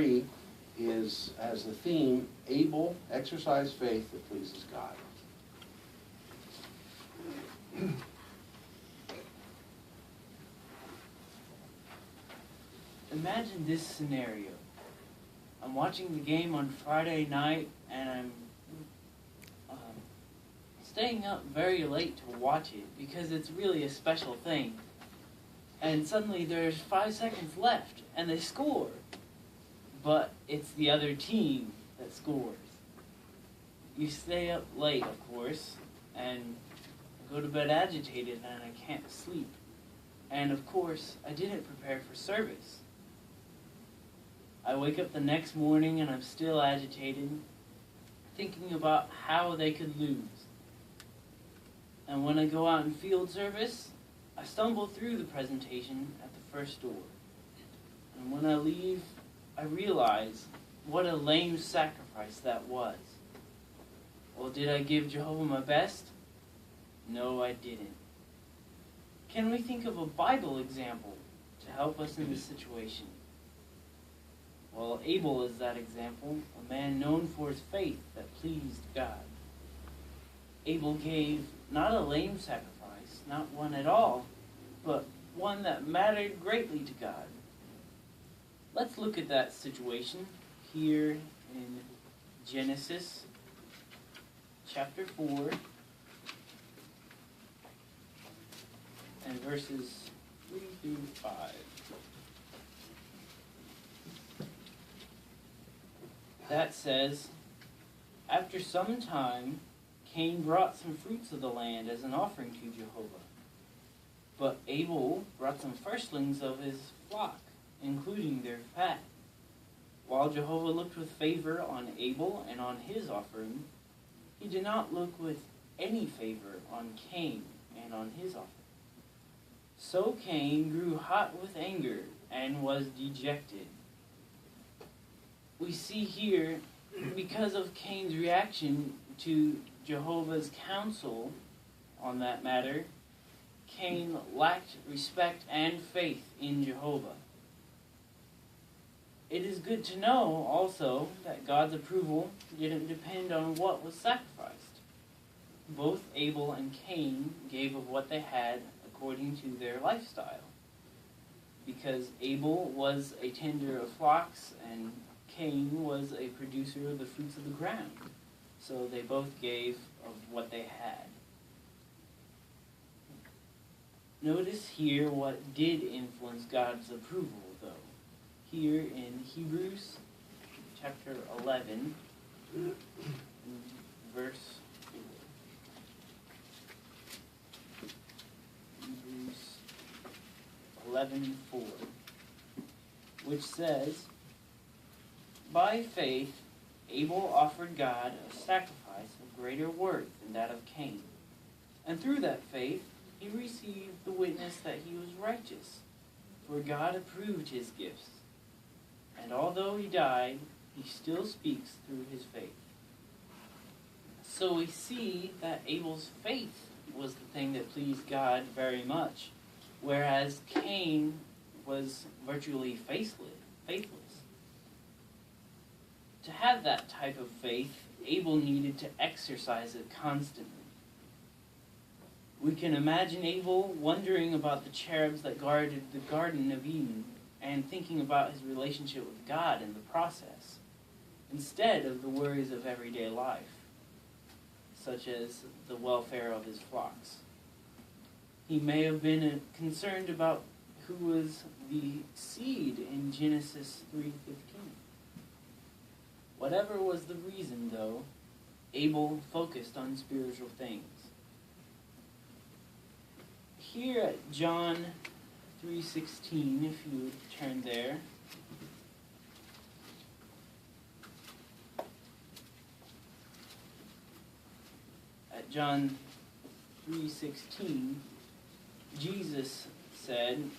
3 has the theme, Abel exercised faith that pleases God. Imagine this scenario. I'm watching the game on Friday night, and I'm staying up very late to watch it because it's really a special thing. And suddenly there's 5 seconds left, and they score. But it's the other team that scores. You stay up late, of course, and go to bed agitated, and I can't sleep. And of course, I didn't prepare for service. I wake up the next morning and I'm still agitated, thinking about how they could lose. And when I go out in field service, I stumble through the presentation at the first door. And when I leave, I realize what a lame sacrifice that was. Well, did I give Jehovah my best? No, I didn't. Can we think of a Bible example to help us in this situation? Well, Abel is that example, a man known for his faith that pleased God. Abel gave not a lame sacrifice, not one at all, but one that mattered greatly to God. Let's look at that situation here in Genesis chapter 4 and verses 3 through 5. That says, after some time, Cain brought some fruits of the land as an offering to Jehovah. But Abel brought some firstlings of his flock, including their fat. While Jehovah looked with favor on Abel and on his offering, he did not look with any favor on Cain and on his offering. So Cain grew hot with anger and was dejected. We see here, because of Cain's reaction to Jehovah's counsel on that matter, Cain lacked respect and faith in Jehovah. It is good to know also that God's approval didn't depend on what was sacrificed. Both Abel and Cain gave of what they had according to their lifestyle. Because Abel was a tender of flocks and Cain was a producer of the fruits of the ground. So they both gave of what they had. Notice here what did influence God's approval, though. Here in Hebrews chapter 11, verse 4. Hebrews 11:4, which says, by faith, Abel offered God a sacrifice of greater worth than that of Cain. And through that faith, he received the witness that he was righteous, for God approved his gifts. And although he died, he still speaks through his faith. So we see that Abel's faith was the thing that pleased God very much, whereas Cain was virtually faithless. To have that type of faith, Abel needed to exercise it constantly. We can imagine Abel wondering about the cherubs that guarded the Garden of Eden and thinking about his relationship with God in the process, instead of the worries of everyday life, such as the welfare of his flocks. He may have been concerned about who was the seed in Genesis 3:15. Whatever was the reason, though, Abel focused on spiritual things. Here at John 3:16, if you would turn there, at John 3:16, Jesus said,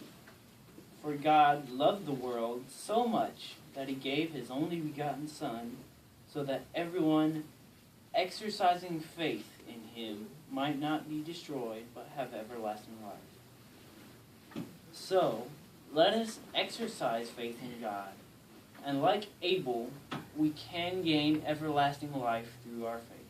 for God loved the world so much that he gave his only begotten Son, so that everyone exercising faith in him might not be destroyed, but have everlasting life. So, let us exercise faith in God And like Abel, we can gain everlasting life through our faith.